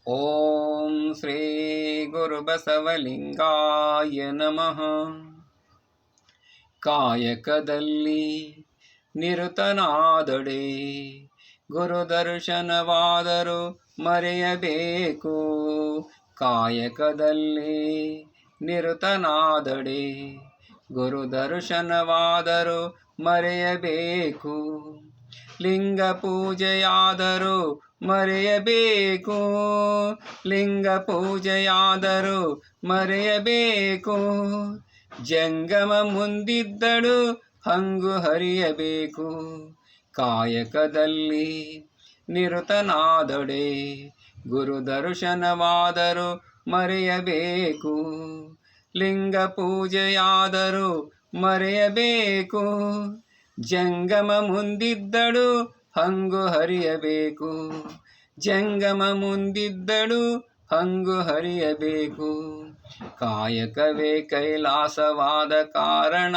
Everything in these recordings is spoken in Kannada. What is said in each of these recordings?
ಓಂ ಶ್ರೀ ಗುರುಬಸವಲಿಂಗಾಯ ನಮಃ. ಕಾಯಕದಲ್ಲಿ ನಿರತನಾದಡೆ ಗುರುದರ್ಶನವಾದರೂ ಮರೆಯಬೇಕು. ಕಾಯಕದಲ್ಲಿ ನಿರತನಾದಡೆ ಗುರುದರ್ಶನವಾದರೂ ಮರೆಯಬೇಕು. ಲಿಂಗ ಪೂಜೆಯಾದರೂ ಮರೆಯಬೇಕು. ಲಿಂಗ ಪೂಜೆಯಾದರೂ ಮರೆಯಬೇಕು. ಜಂಗಮ ಮುಂದಿದ್ದಳು ಹಂಗು ಹರಿಯಬೇಕು. ಕಾಯಕದಲ್ಲಿ ನಿರತನಾದಡೆ ಗುರುದರ್ಶನವಾದರೂ ಮರೆಯಬೇಕು. ಲಿಂಗ ಪೂಜೆಯಾದರೂ ಮರೆಯಬೇಕು. ಜಂಗಮ ಮುಂದಿದ್ದಳು ಹಂಗು ಹರಿಯಬೇಕು. ಜಂಗಮ ಮುಂದಿದ್ದಳು ಹಂಗು ಹರಿಯಬೇಕು. ಕಾಯಕವೇ ಕೈಲಾಸವಾದ ಕಾರಣ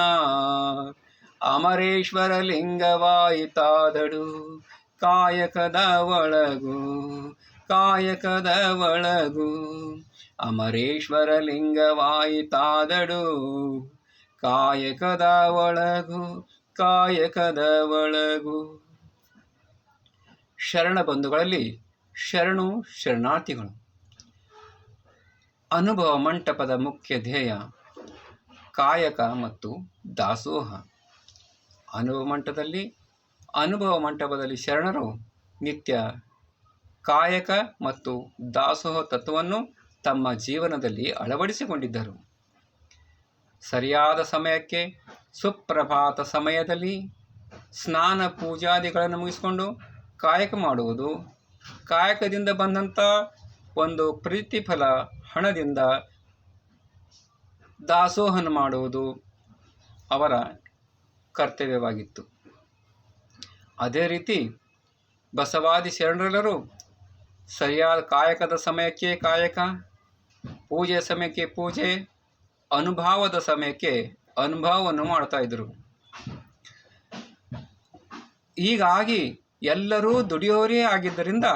ಅಮರೇಶ್ವರ ಲಿಂಗವಾಯಿತಾದಳು. ಕಾಯಕದ ಒಳಗು ಕಾಯಕದ ಒಳಗು ಅಮರೇಶ್ವರ ಲಿಂಗವಾಯಿತಾದಳು. ಕಾಯಕದ ಒಳಗು ಕಾಯಕದ ಒಳಗು. ಶರಣ ಬಂಧುಗಳಲ್ಲಿ ಶರಣು ಶರಣಾರ್ಥಿಗಳು. ಅನುಭವ ಮಂಟಪದ ಮುಖ್ಯ ಧ್ಯೇಯ ಕಾಯಕ ಮತ್ತು ದಾಸೋಹ. ಅನುಭವ ಮಂಟಪದಲ್ಲಿ ಶರಣರು ನಿತ್ಯ ಕಾಯಕ ಮತ್ತು ದಾಸೋಹ ತತ್ವವನ್ನು ತಮ್ಮ ಜೀವನದಲ್ಲಿ ಅಳವಡಿಸಿಕೊಂಡಿದ್ದರು. ಸರಿಯಾದ ಸಮಯಕ್ಕೆ ಸುಪ್ರಭಾತ ಸಮಯದಲ್ಲಿ ಸ್ನಾನ ಪೂಜಾದಿಗಳನ್ನು ಮುಗಿಸಿಕೊಂಡು ಕಾಯಕ ಮಾಡುವುದು, ಕಾಯಕದಿಂದ ಬಂದಂಥ ಒಂದು ಪ್ರತಿಫಲ ಹಣದಿಂದ ದಾಸೋಹನ ಮಾಡುವುದು ಅವರ ಕರ್ತವ್ಯವಾಗಿತ್ತು. ಅದೇ ರೀತಿ ಬಸವಾದಿ ಶರಣರೆಲ್ಲರೂ ಸರಿಯಾದ ಕಾಯಕದ ಸಮಯಕ್ಕೆ ಕಾಯಕ, ಪೂಜೆಯ ಸಮಯಕ್ಕೆ ಪೂಜೆ, ಅನುಭವದ ಸಮಯಕ್ಕೆ ಅನುಭವವನ್ನು ಮಾಡ್ತಾ ಇದ್ದರು. ಹೀಗಾಗಿ ಎಲ್ಲರೂ ದುಡಿಯೋರೇ ಆಗಿದ್ದರಿಂದ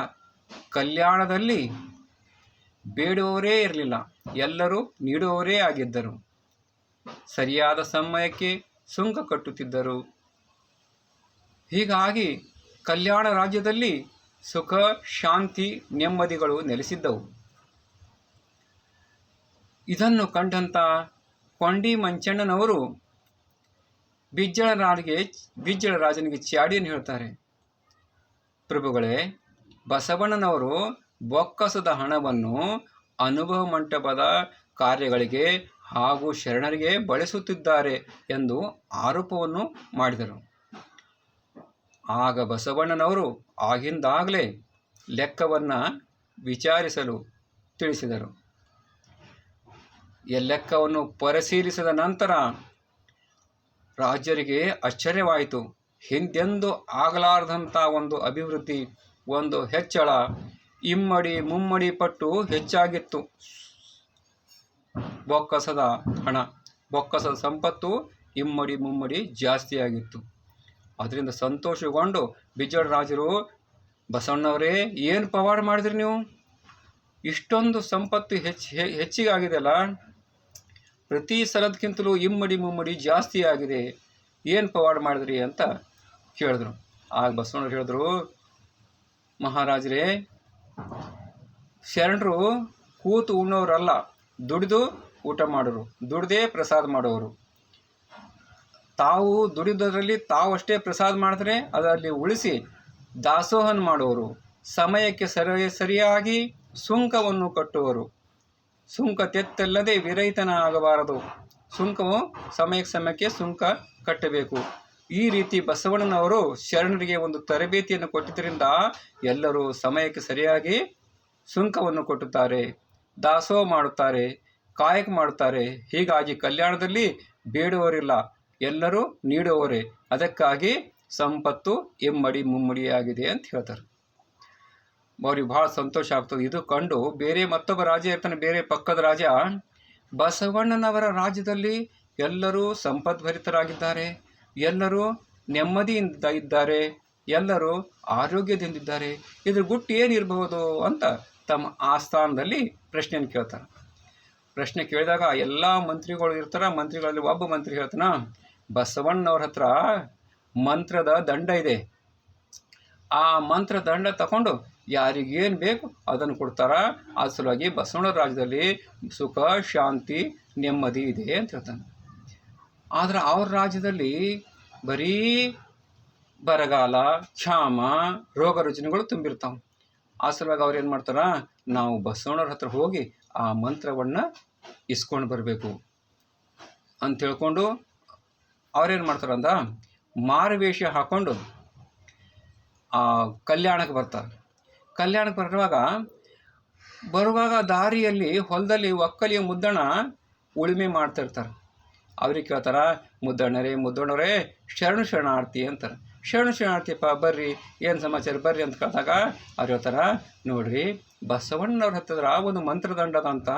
ಕಲ್ಯಾಣದಲ್ಲಿ ಬೇಡುವವರೇ ಇರಲಿಲ್ಲ, ಎಲ್ಲರೂ ನೀಡುವವರೇ ಆಗಿದ್ದರು. ಸರಿಯಾದ ಸಮಯಕ್ಕೆ ಸುಂಕ ಕಟ್ಟುತ್ತಿದ್ದರು. ಹೀಗಾಗಿ ಕಲ್ಯಾಣ ರಾಜ್ಯದಲ್ಲಿ ಸುಖ, ಶಾಂತಿ, ನೆಮ್ಮದಿಗಳು ನೆಲೆಸಿದ್ದವು. ಇದನ್ನು ಕಂಡಂಥ ಕೊಂಡಿ ಮಂಚಣ್ಣನವರು ಬಿಜ್ಜಳ ರಾಜನಿಗೆ ಚಾಡಿಯನ್ನು ಹೇಳ್ತಾರೆ. ಪ್ರಭುಗಳೇ, ಬಸವಣ್ಣನವರು ಬೊಕ್ಕಸದ ಹಣವನ್ನು ಅನುಭವ ಮಂಟಪದ ಕಾರ್ಯಗಳಿಗೆ ಹಾಗೂ ಶರಣರಿಗೆ ಬಳಸುತ್ತಿದ್ದಾರೆ ಎಂದು ಆರೋಪವನ್ನು ಮಾಡಿದರು. ಆಗ ಬಸವಣ್ಣನವರು ಆಗಿಂದಾಗಲೇ ಲೆಕ್ಕವನ್ನು ವಿಚಾರಿಸಲು ತಿಳಿಸಿದರು. ಲೆಕ್ಕವನ್ನು ಪರಿಶೀಲಿಸಿದ ನಂತರ ರಾಜರಿಗೆ ಆಶ್ಚರ್ಯವಾಯಿತು. ಹಿಂದೆಂದೂ ಆಗಲಾರದಂಥ ಒಂದು ಅಭಿವೃದ್ಧಿ, ಒಂದು ಹೆಚ್ಚಳ ಇಮ್ಮಡಿ ಮುಮ್ಮಡಿ ಪಟ್ಟು ಹೆಚ್ಚಾಗಿತ್ತು. ಬೊಕ್ಕಸದ ಹಣ, ಬೊಕ್ಕಸದ ಸಂಪತ್ತು ಇಮ್ಮಡಿ ಮುಮ್ಮಡಿ ಜಾಸ್ತಿಯಾಗಿತ್ತು. ಅದರಿಂದ ಸಂತೋಷಗೊಂಡು ಬಿಜ್ಜಳ ರಾಜರು, ಬಸವಣ್ಣವರೇ, ಏನು ಪವಾಡ ಮಾಡಿದ್ರಿ ನೀವು? ಇಷ್ಟೊಂದು ಸಂಪತ್ತು ಹೆಚ್ಚಿಗಾಗಿದೆಯಲ್ಲ, ಪ್ರತಿ ಸಲದಕ್ಕಿಂತಲೂ ಇಮ್ಮಡಿ ಮುಮ್ಮಡಿ ಜಾಸ್ತಿ ಆಗಿದೆ, ಏನು ಪವಾಡ ಮಾಡಿದ್ರಿ ಅಂತ ಕೇಳಿದ್ರು. ಆಗ ಬಸವಣ್ಣವ್ರು ಹೇಳಿದ್ರು, ಮಹಾರಾಜರೇ, ಶರಣರು ಕೂತು ಉಣ್ಣೋರಲ್ಲ, ದುಡಿದು ಊಟ ಮಾಡೋರು, ದುಡ್ದೇ ಪ್ರಸಾದ ಮಾಡೋರು. ತಾವು ದುಡಿದರಲ್ಲಿ ತಾವಷ್ಟೇ ಪ್ರಸಾದ ಮಾಡಿದ್ರೆ ಅದರಲ್ಲಿ ಉಳಿಸಿ ದಾಸೋಹನ ಮಾಡುವವರು, ಸಮಯಕ್ಕೆ ಸರಿಯಾಗಿ ಸುಂಕವನ್ನು ಕಟ್ಟುವರು. ಸುಂಕ ತೆತ್ತಲ್ಲದೆ ವಿರಹಿತನ ಆಗಬಾರದು. ಸುಂಕವು ಸಮಯಕ್ಕೆ ಸುಂಕ ಕಟ್ಟಬೇಕು. ಈ ರೀತಿ ಬಸವಣ್ಣನವರು ಶರಣರಿಗೆ ಒಂದು ತರಬೇತಿಯನ್ನು ಕೊಟ್ಟಿದ್ದರಿಂದ ಎಲ್ಲರೂ ಸಮಯಕ್ಕೆ ಸರಿಯಾಗಿ ಸುಂಕವನ್ನು ಕೊಟ್ಟುತ್ತಾರೆ, ದಾಸೋಹ ಮಾಡುತ್ತಾರೆ, ಕಾಯಕ ಮಾಡುತ್ತಾರೆ. ಹೀಗಾಗಿ ಕಲ್ಯಾಣದಲ್ಲಿ ಬೇಡುವವರಿಲ್ಲ, ಎಲ್ಲರೂ ನೀಡುವವರೇ. ಅದಕ್ಕಾಗಿ ಸಂಪತ್ತು ಇಮ್ಮಡಿ ಮುಮ್ಮಡಿಯಾಗಿದೆ ಅಂತ ಹೇಳ್ತಾರೆ. ಅವ್ರಿಗೆ ಭಾಳ ಸಂತೋಷ ಆಗ್ತದೆ. ಇದು ಕಂಡು ಮತ್ತೊಬ್ಬ ರಾಜ ಇರ್ತಾನೆ, ಬೇರೆ ಪಕ್ಕದ ರಾಜ, ಬಸವಣ್ಣನವರ ರಾಜ್ಯದಲ್ಲಿ ಎಲ್ಲರೂ ಸಂಪದ್ಭರಿತರಾಗಿದ್ದಾರೆ, ಎಲ್ಲರೂ ನೆಮ್ಮದಿಯಿಂದ ಇದ್ದಾರೆ, ಎಲ್ಲರೂ ಆರೋಗ್ಯದಿಂದಿದ್ದಾರೆ, ಇದ್ರ ಗುಟ್ಟು ಏನಿರಬಹುದು ಅಂತ ತಮ್ಮ ಆಸ್ಥಾನದಲ್ಲಿ ಪ್ರಶ್ನೆಯನ್ನು ಕೇಳ್ತಾರೆ. ಪ್ರಶ್ನೆ ಕೇಳಿದಾಗ ಎಲ್ಲ ಮಂತ್ರಿಗಳು ಇರ್ತಾರೆ. ಮಂತ್ರಿಗಳಲ್ಲಿ ಒಬ್ಬ ಮಂತ್ರಿ ಹೇಳ್ತಾನ, ಬಸವಣ್ಣವ್ರ ಹತ್ರ ಮಂತ್ರದ ದಂಡ ಇದೆ, ಆ ಮಂತ್ರ ದಂಡ ತಗೊಂಡು ಯಾರಿಗೇನು ಬೇಕು ಅದನ್ನು ಕೊಡ್ತಾರ. ಆ ಸಲುವಾಗಿ ಬಸವಣ್ಣವ್ರ ರಾಜ್ಯದಲ್ಲಿ ಸುಖ, ಶಾಂತಿ, ನೆಮ್ಮದಿ ಇದೆ ಅಂತ ಹೇಳ್ತಾನೆ. ಆದ್ರೆ ಅವ್ರ ರಾಜ್ಯದಲ್ಲಿ ಬರೀ ಬರಗಾಲ, ಕ್ಷಾಮ, ರೋಗ ರುಜಿನಗಳು ತುಂಬಿರ್ತಾವೆ. ಆ ಸಲುವಾಗಿ ಅವ್ರು ಏನು ಮಾಡ್ತಾರ, ನಾವು ಬಸವಣ್ಣವ್ರ ಹತ್ರ ಹೋಗಿ ಆ ಮಂತ್ರವನ್ನು ಇಸ್ಕೊಂಡು ಬರಬೇಕು ಅಂತ ಹೇಳ್ಕೊಂಡು ಅವ್ರೇನು ಮಾಡ್ತಾರಂದ, ಮಾರುವೇಷ ಹಾಕ್ಕೊಂಡು ಆ ಕಲ್ಯಾಣಕ್ಕೆ ಬರ್ತಾರೆ. ಕಲ್ಯಾಣಕ್ಕೆ ಬರುವಾಗ ದಾರಿಯಲ್ಲಿ ಹೊಲದಲ್ಲಿ ಒಕ್ಕಲಿಯ ಮುದ್ದಣ ಉಳುಮೆ ಮಾಡ್ತಿರ್ತಾರೆ. ಅವ್ರಿಗೆ ಕೇಳ್ತಾರ, ಮುದ್ದಣ್ಣರೇ ಶರಣಾರ್ಥಿ ಅಂತಾರೆ. ಶರಣಾರ್ಥಿಪ್ಪ ಬರ್ರಿ, ಏನು ಸಮಾಚಾರ ಬರ್ರಿ ಅಂತ ಕೇಳಿದಾಗ ಅವ್ರು ಹೇಳ್ತಾರ, ನೋಡ್ರಿ ಬಸವಣ್ಣವ್ರ ಹತ್ತಿರ ಒಂದು ಮಂತ್ರದಂಡದ ಅಂತ,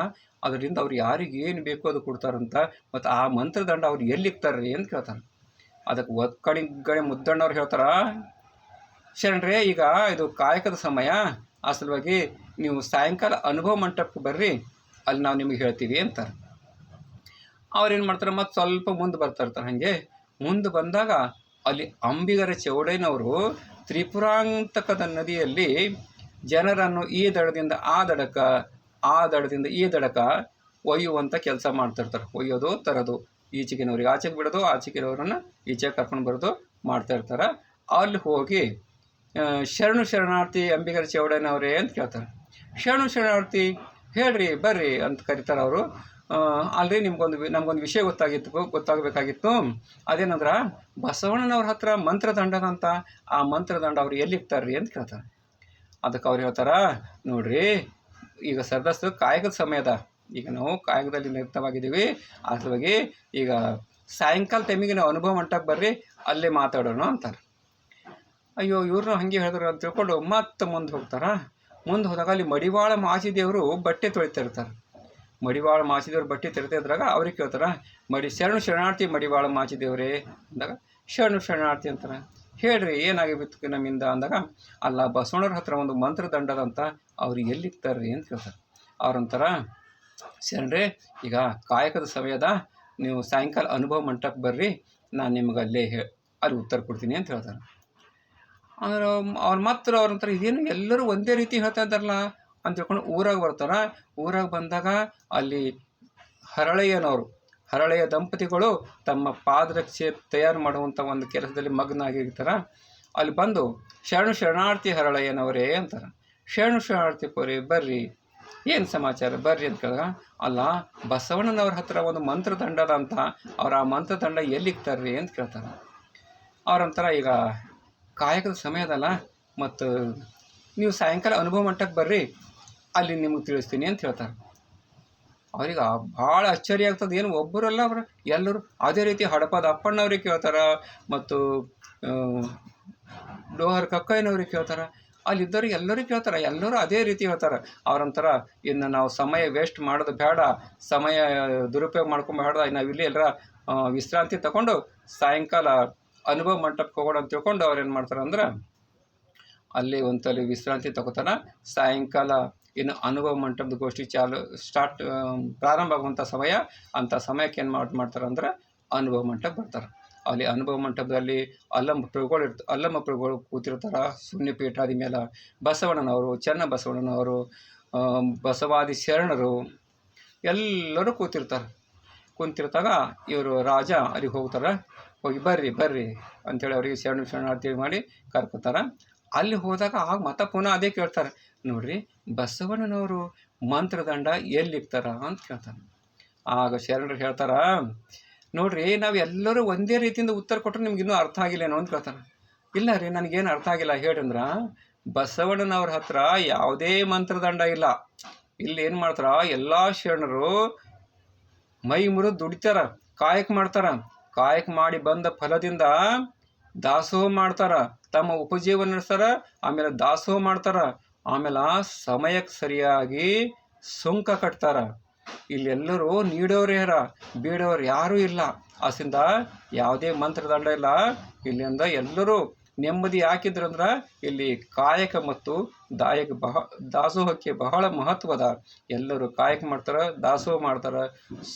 ಅದರಿಂದ ಅವ್ರು ಯಾರಿಗೆ ಏನು ಬೇಕೋ ಅದು ಕೊಡ್ತಾರಂತ, ಮತ್ತು ಆ ಮಂತ್ರದಂಡ ಅವ್ರು ಎಲ್ಲಿಕ್ತಾರ್ರಿ ಅಂತ ಕೇಳ್ತಾರೆ. ಅದಕ್ಕೆ ಒಕ್ಕಣಿಗಡೆ ಮುದ್ದಣ್ಣವ್ರು ಹೇಳ್ತಾರ, ಶರಣರೇ ಈಗ ಇದು ಕಾಯಕದ ಸಮಯ, ಆ ಸಲುವಾಗಿ ನೀವು ಸಾಯಂಕಾಲ ಅನುಭವ ಮಂಟಪಕ್ಕೆ ಬರ್ರಿ, ಅಲ್ಲಿ ನಾವು ನಿಮಗೆ ಹೇಳ್ತೀವಿ ಅಂತಾರೆ. ಅವ್ರೇನು ಮಾಡ್ತಾರೆ, ಮತ್ತು ಸ್ವಲ್ಪ ಮುಂದೆ ಬರ್ತಾ ಇರ್ತಾರೆ. ಹಾಗೆ ಮುಂದೆ ಬಂದಾಗ ಅಲ್ಲಿ ಅಂಬಿಗರ ಚೌಡಯ್ಯನವರು ತ್ರಿಪುರಾಂತಕದ ನದಿಯಲ್ಲಿ ಜನರನ್ನು ಈ ದಡದಿಂದ ಆ ದಡಕ, ಆ ದಡದಿಂದ ಈ ದಡಕ ಒಯ್ಯುವಂಥ ಕೆಲಸ ಮಾಡ್ತಿರ್ತಾರೆ. ಒಯ್ಯೋದು ತರೋದು, ಈಚೆಗಿನವ್ರಿಗೆ ಆಚೆಗೆ ಬಿಡೋದು, ಆಚೆಗಿನವ್ರನ್ನ ಈಚೆಗೆ ಕರ್ಕೊಂಡು ಬರೋದು ಮಾಡ್ತಾ ಇರ್ತಾರೆ. ಅಲ್ಲಿ ಹೋಗಿ ಶರಣಾರ್ಥಿ ಅಂಬಿಗರ ಚೌಡಯ್ಯನವರೇ ಅಂತ ಕೇಳ್ತಾರೆ. ಶರಣಾರ್ಥಿ ಹೇಳ್ರಿ ಬರ್ರಿ ಅಂತ ಕರೀತಾರೆ ಅವರು. ಅಲ್ರಿ ನಮಗೊಂದು ವಿಷಯ ಗೊತ್ತಾಗಬೇಕಾಗಿತ್ತು. ಅದೇನಂದ್ರೆ ಬಸವಣ್ಣನವ್ರ ಹತ್ರ ಮಂತ್ರದಂಡದಂತ, ಆ ಮಂತ್ರದಂಡ ಅವ್ರು ಎಲ್ಲಿಕ್ತಾರ್ರಿ ಅಂತ ಕೇಳ್ತಾರೆ. ಅದಕ್ಕೆ ಅವ್ರು ಹೇಳ್ತಾರ, ನೋಡ್ರಿ ಈಗ ಸರದಸ್ತು ಕಾಯಕದ ಸಮಯದ, ಈಗ ನಾವು ಕಾಯಕದಲ್ಲಿ ನಿರತವಾಗಿದ್ದೀವಿ, ಆ ಸಲುವಾಗಿ ಈಗ ಸಾಯಂಕಾಲ ಟೈಮಿಗೆ ನಾವು ಅನುಭವ ಮಂಟಪಕ್ಕೆ ಬರ್ರಿ, ಅಲ್ಲೇ ಮಾತಾಡೋಣ ಅಂತಾರೆ. ಅಯ್ಯೋ ಇವ್ರನ್ನೂ ಹಾಗೆ ಹೇಳಿದ್ರು ಅಂತ ತಿಳ್ಕೊಂಡು ಮತ್ತೆ ಮುಂದೆ ಹೋಗ್ತಾರ. ಮುಂದೆ ಹೋದಾಗ ಅಲ್ಲಿ ಮಡಿವಾಳ ಮಾಚಿದೇವರು ಬಟ್ಟೆ ತೊಳಿತಾ ಇರ್ತಾರೆ. ಮಡಿವಾಳ ಮಾಚಿದೇವ್ರು ಬಟ್ಟೆ ತೊಳಿತಾ ಇದ್ರಾಗ ಅವ್ರಿಗೆ ಕೇಳ್ತಾರ, ಶರಣಾರ್ಥಿ ಮಡಿವಾಳ ಮಾಚಿದೇವ್ರೇ ಅಂದಾಗ ಶರಣಾರ್ಥಿ ಅಂತಾರೆ. ಹೇಳ್ರಿ ಏನಾಗಿಬಿತ್ತು ನಮ್ಮಿಂದ ಅಂದಾಗ, ಅಲ್ಲ ಬಸವಣ್ಣವ್ರ ಹತ್ರ ಒಂದು ಮಂತ್ರದಂಡದಂತ, ಅವ್ರು ಎಲ್ಲಿಕ್ತಾರ್ರಿ ಅಂತ ಕೇಳ್ತಾರೆ. ಅವ್ರಂತಾರ, ಶರಣರೇ ಈಗ ಕಾಯಕದ ಸಮಯದ, ನೀವು ಸಾಯಂಕಾಲ ಅನುಭವ ಮಂಟಪಕ್ಕೆ ಬರ್ರಿ, ನಾನು ನಿಮ್ಗೆ ಅಲ್ಲಿ ಉತ್ತರ ಕೊಡ್ತೀನಿ ಅಂತ ಹೇಳ್ತಾರೆ. ಅಂದ್ರೆ ಅವ್ರು ಮಾತ್ರ ಅವ್ರಂತಾರೆ, ಇದೇನು ಎಲ್ಲರೂ ಒಂದೇ ರೀತಿ ಹೇಳ್ತಾ ಇದ್ದಾರಲ್ಲ ಅಂತ ಹೇಳ್ಕೊಂಡು ಊರಾಗ ಬರ್ತಾರೆ. ಊರಾಗ ಬಂದಾಗ ಅಲ್ಲಿ ಹರಳೆಯ ದಂಪತಿಗಳು ತಮ್ಮ ಪಾದರಕ್ಷೆ ತಯಾರು ಮಾಡುವಂಥ ಒಂದು ಕೆಲಸದಲ್ಲಿ ಮಗ್ನ ಆಗಿರ್ತಾರೆ. ಅಲ್ಲಿ ಬಂದು ಶರಣಾರ್ಥಿ ಹರಳೆಯನವರೇ ಅಂತಾರೆ. ಶರಣಾರ್ಥಿ ಪೋರಿ ಬರ್ರಿ, ಏನು ಸಮಾಚಾರ ಬರ್ರಿ ಅಂತ ಕೇಳಿದಾಗ, ಅಲ್ಲ ಬಸವಣ್ಣನವ್ರ ಹತ್ರ ಒಂದು ಮಂತ್ರದಂಡದ ಅಂತ, ಅವ್ರು ಆ ಮಂತ್ರದಂಡ ಎಲ್ಲಿಕ್ತಾರ್ರಿ ಅಂತ ಕೇಳ್ತಾರೆ. ಅವ್ರಂತಾರೆ, ಈಗ ಕಾಯಕದ ಸಮಯದಲ್ಲ, ಮತ್ತು ನೀವು ಸಾಯಂಕಾಲ ಅನುಭವ ಮಂಟಪಕ್ಕೆ ಬರ್ರಿ, ಅಲ್ಲಿ ನಿಮಗೆ ತಿಳಿಸ್ತೀನಿ ಅಂತ ಹೇಳ್ತಾರೆ. ಅವ್ರಿಗೆ ಭಾಳ ಆಶ್ಚರ್ಯ ಆಗ್ತದೆ. ಏನು ಒಬ್ಬರಲ್ಲ ಅವ್ರು ಎಲ್ಲರೂ ಅದೇ ರೀತಿ ಹಡಪದ ಅಪ್ಪಣ್ಣವ್ರಿಗೆ ಕೇಳ್ತಾರೆ, ಮತ್ತು ಡೋಹರ್ ಕಕ್ಕಯ್ಯನವ್ರಿಗೆ ಕೇಳ್ತಾರೆ. ಅಲ್ಲಿದ್ದವ್ರಿಗೆ ಎಲ್ಲರಿಗೂ ಕೇಳ್ತಾರೆ, ಎಲ್ಲರೂ ಅದೇ ರೀತಿ ಹೇಳ್ತಾರೆ. ಅವ್ರಂತರ, ಇನ್ನು ನಾವು ಸಮಯ ವೇಸ್ಟ್ ಮಾಡೋದು ಬೇಡ, ಸಮಯ ದುರುಪಯೋಗ ಮಾಡ್ಕೊಂಬೇಡ, ನಾವಿಲ್ಲಿ ಎಲ್ಲರ ವಿಶ್ರಾಂತಿ ತಗೊಂಡು ಸಾಯಂಕಾಲ ಅನುಭವ ಮಂಟಪಕ್ಕೆ ಹೋಗೋಣ ಅಂತ ತಿಳ್ಕೊಂಡು ಅವ್ರು ಏನು ಮಾಡ್ತಾರೆ ಅಂದ್ರೆ, ಅಲ್ಲಿ ಒಂದಲ್ಲಿ ವಿಶ್ರಾಂತಿ ತಗೋತಾನೆ. ಸಾಯಂಕಾಲ ಇನ್ನು ಅನುಭವ ಮಂಟಪದ ಗೋಷ್ಠಿ ಪ್ರಾರಂಭ ಆಗುವಂಥ ಸಮಯ, ಅಂಥ ಸಮಯಕ್ಕೆ ಏನು ಮಾಡ್ತಾರೆ ಅಂದ್ರೆ ಅನುಭವ ಮಂಟಪ ಬರ್ತಾರೆ. ಅಲ್ಲಿ ಅನುಭವ ಮಂಟಪದಲ್ಲಿ ಅಲ್ಲಮ್ಮ ಪ್ರಭುಗಳು ಕೂತಿರ್ತಾರೆ. ಶೂನ್ಯಪೀಠಾದಿ ಮೇಲೆ ಬಸವಣ್ಣನವರು, ಬಸವಣ್ಣನವರು, ಬಸವಾದಿ ಶರಣರು ಎಲ್ಲರೂ ಕುಂತಿರ್ತಾಗ ಇವರು ರಾಜ ಅಲ್ಲಿಗೆ ಹೋಗ್ತಾರೆ. ಹೋಗಿ ಬರ್ರಿ ಅಂಥೇಳಿ ಅವರಿಗೆ ಶರಣಾರ್ಥಿ ಮಾಡಿ ಕರ್ಕೋತಾರೆ. ಅಲ್ಲಿ ಹೋದಾಗ ಮತ್ತೆ ಪುನಃ ಅದೇ ಕೇಳ್ತಾರೆ, ನೋಡ್ರಿ ಬಸವಣ್ಣನವರು ಮಂತ್ರದಂಡ ಎಲ್ಲಿಕ್ತಾರ ಅಂತ ಕೇಳ್ತಾರೆ. ಆಗ ಶರಣರು ಹೇಳ್ತಾರ, ನೋಡ್ರಿ ನಾವು ಎಲ್ಲರೂ ಒಂದೇ ರೀತಿಯಿಂದ ಉತ್ತರ ಕೊಟ್ಟರೆ ನಿಮ್ಗೆ ಇನ್ನೂ ಅರ್ಥ ಆಗಿಲ್ಲೇನೋ ಅಂತ ಕೇಳ್ತಾರೆ. ಇಲ್ಲ ರೀ, ನನಗೇನು ಅರ್ಥ ಆಗಿಲ್ಲ ಹೇಳ್ರಂದ್ರೆ, ಬಸವಣ್ಣನವ್ರ ಹತ್ರ ಯಾವುದೇ ಮಂತ್ರದಂಡ ಇಲ್ಲ. ಇಲ್ಲಿ ಏನು ಮಾಡ್ತಾರ, ಎಲ್ಲ ಶರಣರು ಮೈ ಮುರಿದು ದುಡಿತಾರ, ಕಾಯಕ ಮಾಡ್ತಾರ. ಕಾಯಕ ಮಾಡಿ ಬಂದ ಫಲದಿಂದ ದಾಸೋಹ ಮಾಡ್ತಾರ, ತಮ್ಮ ಉಪಜೀವನ ನಡೆಸ್ತಾರ, ಆಮೇಲೆ ದಾಸೋಹ ಮಾಡ್ತಾರ, ಆಮೇಲೆ ಸಮಯಕ್ಕೆ ಸರಿಯಾಗಿ ಸುಂಕ ಕಟ್ತಾರ. ಇಲ್ಲೆಲ್ಲರೂ ನೀಡೋರೇ ಬೀಡೋರು ಯಾರೂ ಇಲ್ಲ. ಆದ್ದರಿಂದ ಯಾವುದೇ ಮಂತ್ರದಂಡ ಇಲ್ಲ. ಇಲ್ಲಿಂದ ಎಲ್ಲರೂ ನೆಮ್ಮದಿ ಹಾಕಿದ್ರಂದ್ರೆ ಇಲ್ಲಿ ಕಾಯಕ ಮತ್ತು ದಾಸೋಹಕ್ಕೆ ಬಹಳ ಮಹತ್ವದ. ಎಲ್ಲರೂ ಕಾಯಕ ಮಾಡ್ತಾರೆ, ದಾಸೋಹ ಮಾಡ್ತಾರೆ,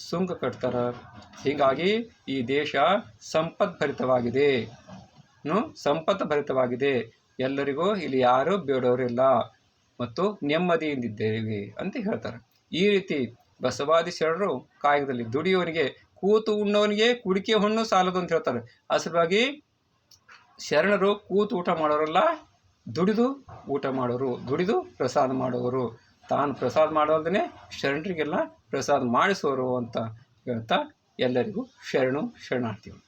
ಸುಂಕ ಕಟ್ತಾರೆ. ಹೀಗಾಗಿ ಈ ದೇಶ ಸಂಪದ್ಭರಿತವಾಗಿದೆ, ಸಂಪತ್ತು ಎಲ್ಲರಿಗೂ ಇಲ್ಲಿ ಯಾರೂ ಬೇಡವರಿಲ್ಲ ಮತ್ತು ನೆಮ್ಮದಿಯಿಂದಿದ್ದೇವೆ ಅಂತ ಹೇಳ್ತಾರೆ. ಈ ರೀತಿ ಬಸವಾದಿ ಶರಣರು ಕಾಯಕದಲ್ಲಿ ದುಡಿಯೋನಿಗೆ, ಕೂತು ಉಣ್ಣೋನಿಗೆ ಕುಡಿಕೆ ಹಣ್ಣು ಸಾಲದು ಅಂತ ಹೇಳ್ತಾರೆ. ಅಸಲವಾಗಿ ಶರಣರು ಕೂತು ಊಟ ಮಾಡೋರಲ್ಲ, ದುಡಿದು ಊಟ ಮಾಡೋರು, ದುಡಿದು ಪ್ರಸಾದ ಮಾಡೋರು. ತಾನು ಪ್ರಸಾದ ಮಾಡೋದನ್ನೇ ಶರಣರಿಗೆಲ್ಲ ಪ್ರಸಾದ ಮಾಡಿಸೋರು ಅಂತ ಹೇಳ್ತಾ ಎಲ್ಲರಿಗೂ ಶರಣಾರ್ಥಿಗಳು.